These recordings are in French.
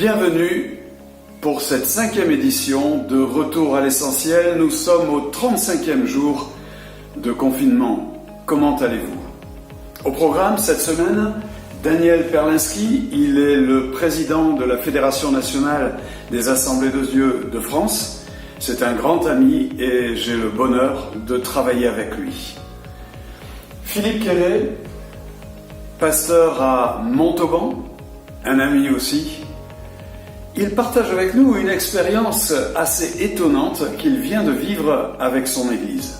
Bienvenue pour cette 5e édition de Retour à l'essentiel. Nous sommes au 35e jour de confinement. Comment allez-vous? Au programme cette semaine, Daniel Perlinski, il est le président de la Fédération nationale des Assemblées de Dieu de France. C'est un grand ami et j'ai le bonheur de travailler avec lui. Philippe Quéret, pasteur à Montauban, un ami aussi. Il partage avec nous une expérience assez étonnante qu'il vient de vivre avec son Église.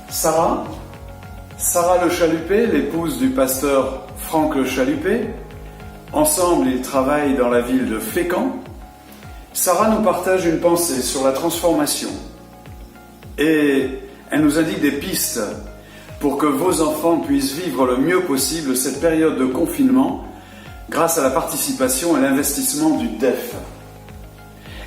Sarah Le Chalupé, l'épouse du pasteur Franck Le Chalupé. Ensemble, ils travaillent dans la ville de Fécamp. Sarah nous partage une pensée sur la transformation. Et elle nous indique des pistes pour que vos enfants puissent vivre le mieux possible cette période de confinement grâce à la participation et l'investissement du DEF.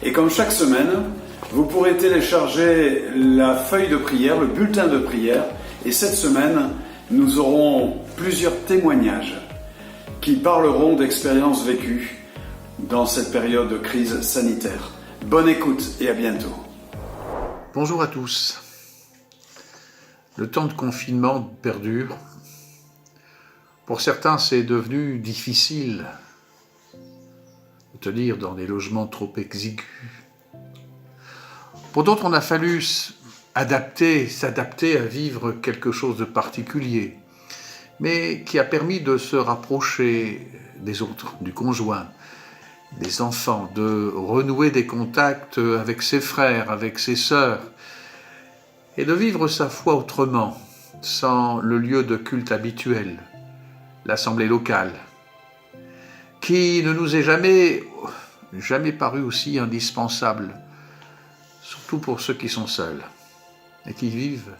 Et comme chaque semaine, vous pourrez télécharger la feuille de prière, le bulletin de prière. Et cette semaine, nous aurons plusieurs témoignages qui parleront d'expériences vécues dans cette période de crise sanitaire. Bonne écoute et à bientôt. Bonjour à tous. Le temps de confinement perdure. Pour certains, c'est devenu difficile de tenir dans des logements trop exigus. Pour d'autres, on a fallu s'adapter à vivre quelque chose de particulier, mais qui a permis de se rapprocher des autres, du conjoint, des enfants, de renouer des contacts avec ses frères, avec ses sœurs, et de vivre sa foi autrement, sans le lieu de culte habituel, l'assemblée locale, qui ne nous est jamais paru aussi indispensable, surtout pour ceux qui sont seuls et qui vivent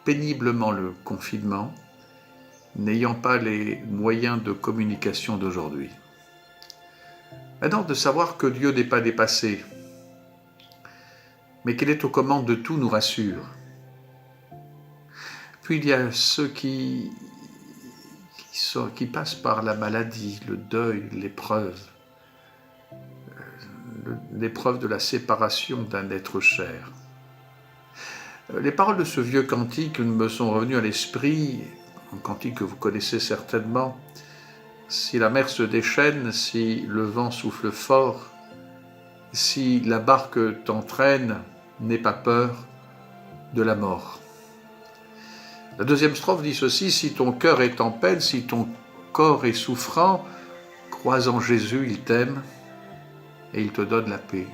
péniblement le confinement, n'ayant pas les moyens de communication d'aujourd'hui. Maintenant, de savoir que Dieu n'est pas dépassé, mais qu'il est aux commandes de tout nous rassure. Puis il y a ceux qui passent par la maladie, le deuil, l'épreuve de la séparation d'un être cher. Les paroles de ce vieux cantique me sont revenues à l'esprit, un cantique que vous connaissez certainement. Si la mer se déchaîne, si le vent souffle fort, si la barque t'entraîne, n'aie pas peur de la mort. La deuxième strophe dit ceci: si ton cœur est en peine, si ton corps est souffrant, crois en Jésus, il t'aime et il te donne la paix.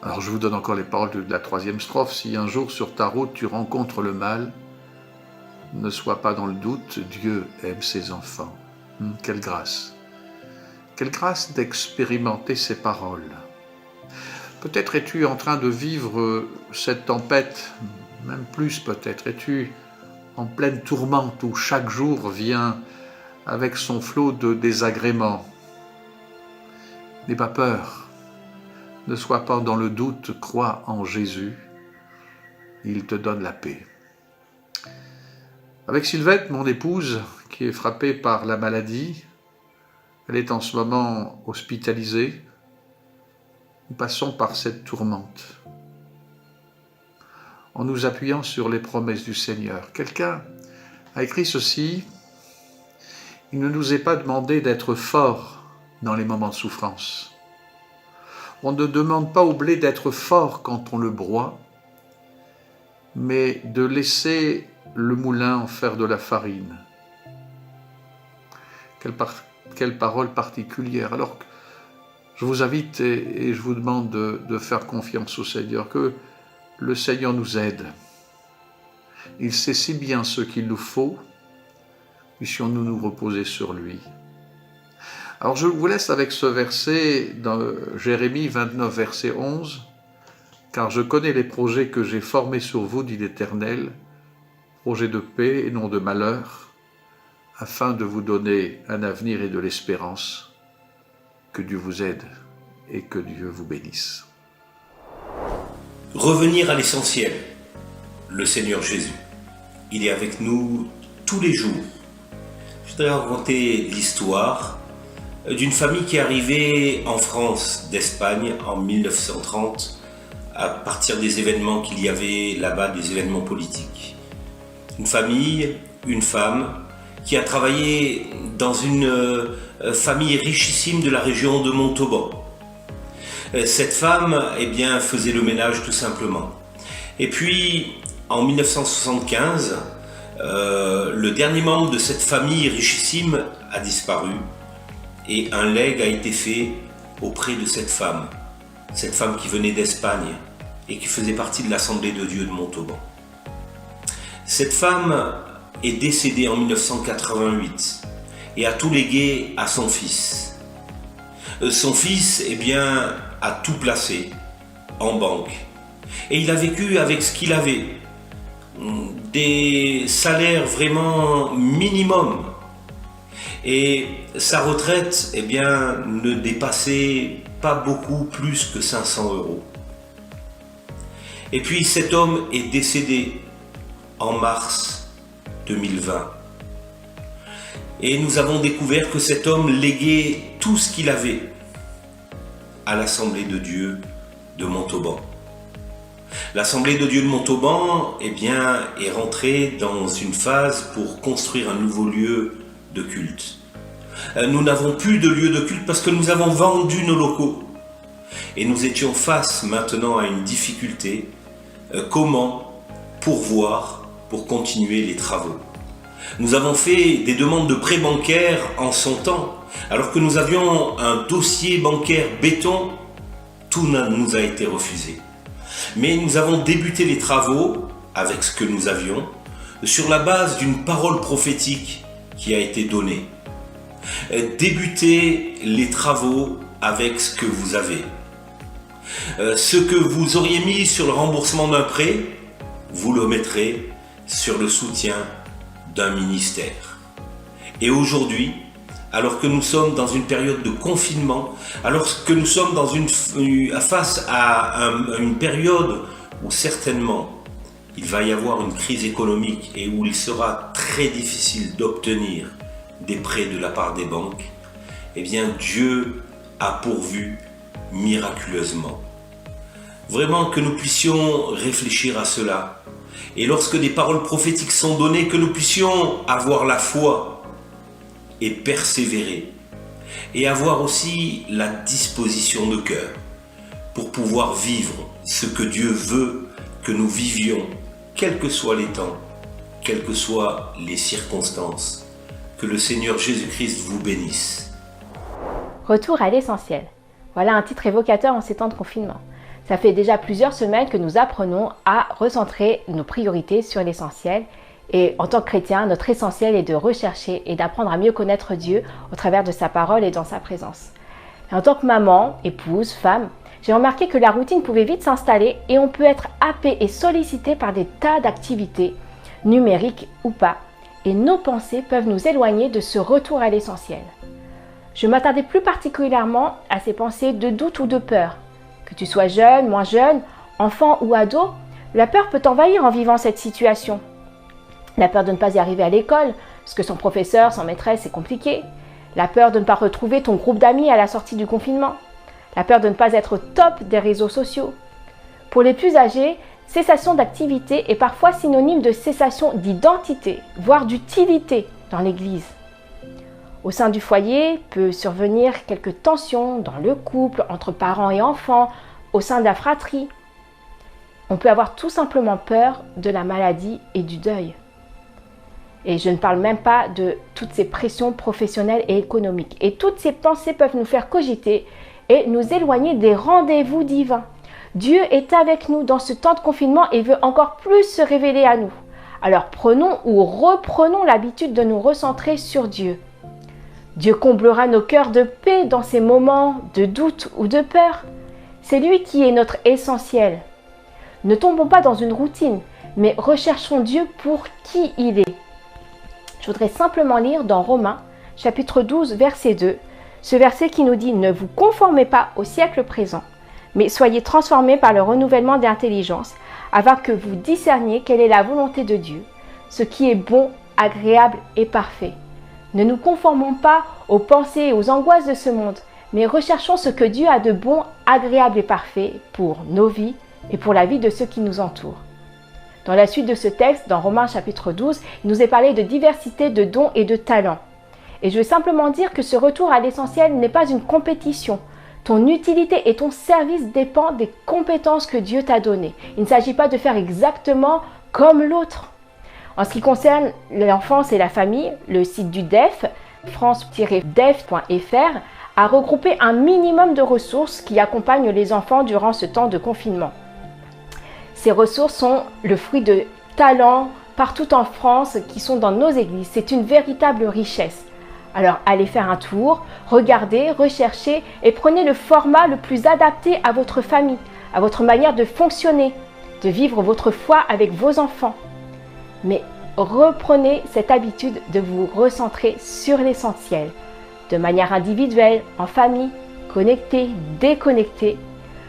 Alors je vous donne encore les paroles de la troisième strophe. Si un jour sur ta route tu rencontres le mal, ne sois pas dans le doute, Dieu aime ses enfants. Quelle grâce! Quelle grâce d'expérimenter ces paroles. Peut-être es-tu en train de vivre cette tempête, même plus peut-être, es-tu en pleine tourmente où chaque jour vient avec son flot de désagréments. N'aie pas peur, ne sois pas dans le doute, crois en Jésus, il te donne la paix. Avec Sylvette, mon épouse, qui est frappée par la maladie, elle est en ce moment hospitalisée, nous passons par cette tourmente en nous appuyant sur les promesses du Seigneur. Quelqu'un a écrit ceci: il ne nous est pas demandé d'être forts dans les moments de souffrance. On ne demande pas au blé d'être fort quand on le broie, mais de laisser le moulin en faire de la farine. Quelle parole particulière. Alors, je vous invite et je vous demande de faire confiance au Seigneur, que le Seigneur nous aide. Il sait si bien ce qu'il nous faut, puissions-nous nous reposer sur lui. Alors je vous laisse avec ce verset dans Jérémie 29, verset 11. « Car je connais les projets que j'ai formés sur vous, dit l'Éternel, projets de paix et non de malheur, afin de vous donner un avenir et de l'espérance. Que Dieu vous aide et que Dieu vous bénisse. » Revenir à l'essentiel, le Seigneur Jésus. Il est avec nous tous les jours. Je voudrais raconter l'histoire d'une famille qui est arrivée en France d'Espagne en 1930 à partir des événements qu'il y avait là-bas, des événements politiques. Une famille, une femme qui a travaillé dans une famille richissime de la région de Montauban. Cette femme, faisait le ménage tout simplement. Et puis, en 1975, le dernier membre de cette famille richissime a disparu et un legs a été fait auprès de cette femme qui venait d'Espagne et qui faisait partie de l'Assemblée de Dieu de Montauban. Cette femme est décédée en 1988 et a tout légué à son fils. Son fils, a tout placé en banque et il a vécu avec ce qu'il avait. Des salaires vraiment minimum et sa retraite ne dépassait pas beaucoup plus que 500 €. Et puis cet homme est décédé en mars 2020 et nous avons découvert que cet homme léguait tout ce qu'il avait à l'Assemblée de Dieu de Montauban. L'Assemblée de Dieu de Montauban est rentrée dans une phase pour construire un nouveau lieu de culte. Nous n'avons plus de lieu de culte parce que nous avons vendu nos locaux. Et nous étions face maintenant à une difficulté. Comment pourvoir pour continuer les travaux? Nous avons fait des demandes de prêts bancaires en son temps, alors que nous avions un dossier bancaire béton, tout nous a été refusé. Mais nous avons débuté les travaux avec ce que nous avions, sur la base d'une parole prophétique qui a été donnée. Débutez les travaux avec ce que vous avez. Ce que vous auriez mis sur le remboursement d'un prêt, vous le mettrez sur le soutien d'un ministère. Et aujourd'hui, alors que nous sommes dans une période de confinement, alors que nous sommes face à une période où certainement il va y avoir une crise économique et où il sera très difficile d'obtenir des prêts de la part des banques, Dieu a pourvu miraculeusement. Vraiment que nous puissions réfléchir à cela. Et lorsque des paroles prophétiques sont données, que nous puissions avoir la foi et persévérer. Et avoir aussi la disposition de cœur pour pouvoir vivre ce que Dieu veut que nous vivions, quels que soient les temps, quelles que soient les circonstances. Que le Seigneur Jésus-Christ vous bénisse. Retour à l'essentiel. Voilà un titre évocateur en ces temps de confinement. Ça fait déjà plusieurs semaines que nous apprenons à recentrer nos priorités sur l'essentiel. Et en tant que chrétien, notre essentiel est de rechercher et d'apprendre à mieux connaître Dieu au travers de sa parole et dans sa présence. Et en tant que maman, épouse, femme, j'ai remarqué que la routine pouvait vite s'installer et on peut être happé et sollicité par des tas d'activités, numériques ou pas. Et nos pensées peuvent nous éloigner de ce retour à l'essentiel. Je m'attardais plus particulièrement à ces pensées de doute ou de peur. Que tu sois jeune, moins jeune, enfant ou ado, la peur peut t'envahir en vivant cette situation. La peur de ne pas y arriver à l'école, parce que son professeur, son maîtresse, c'est compliqué. La peur de ne pas retrouver ton groupe d'amis à la sortie du confinement. La peur de ne pas être au top des réseaux sociaux. Pour les plus âgés, cessation d'activité est parfois synonyme de cessation d'identité, voire d'utilité dans l'Église. Au sein du foyer peut survenir quelques tensions dans le couple, entre parents et enfants, au sein de la fratrie. On peut avoir tout simplement peur de la maladie et du deuil. Et je ne parle même pas de toutes ces pressions professionnelles et économiques. Et toutes ces pensées peuvent nous faire cogiter et nous éloigner des rendez-vous divins. Dieu est avec nous dans ce temps de confinement et veut encore plus se révéler à nous. Alors prenons ou reprenons l'habitude de nous recentrer sur Dieu. Dieu comblera nos cœurs de paix dans ces moments de doute ou de peur. C'est lui qui est notre essentiel. Ne tombons pas dans une routine, mais recherchons Dieu pour qui il est. Je voudrais simplement lire dans Romains, chapitre 12, verset 2, ce verset qui nous dit « Ne vous conformez pas au siècle présent, mais soyez transformés par le renouvellement d'intelligence, afin que vous discerniez quelle est la volonté de Dieu, ce qui est bon, agréable et parfait. » Ne nous conformons pas aux pensées et aux angoisses de ce monde, mais recherchons ce que Dieu a de bon, agréable et parfait pour nos vies et pour la vie de ceux qui nous entourent. Dans la suite de ce texte, dans Romains chapitre 12, il nous est parlé de diversité de dons et de talents. Et je veux simplement dire que ce retour à l'essentiel n'est pas une compétition. Ton utilité et ton service dépendent des compétences que Dieu t'a données. Il ne s'agit pas de faire exactement comme l'autre. En ce qui concerne l'enfance et la famille, le site du DEF, france-def.fr, a regroupé un minimum de ressources qui accompagnent les enfants durant ce temps de confinement. Ces ressources sont le fruit de talents partout en France qui sont dans nos églises. C'est une véritable richesse. Alors allez faire un tour, regardez, recherchez et prenez le format le plus adapté à votre famille, à votre manière de fonctionner, de vivre votre foi avec vos enfants. Mais reprenez cette habitude de vous recentrer sur l'essentiel, de manière individuelle, en famille, connectée, déconnectée.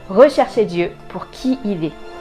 Recherchez Dieu pour qui il est.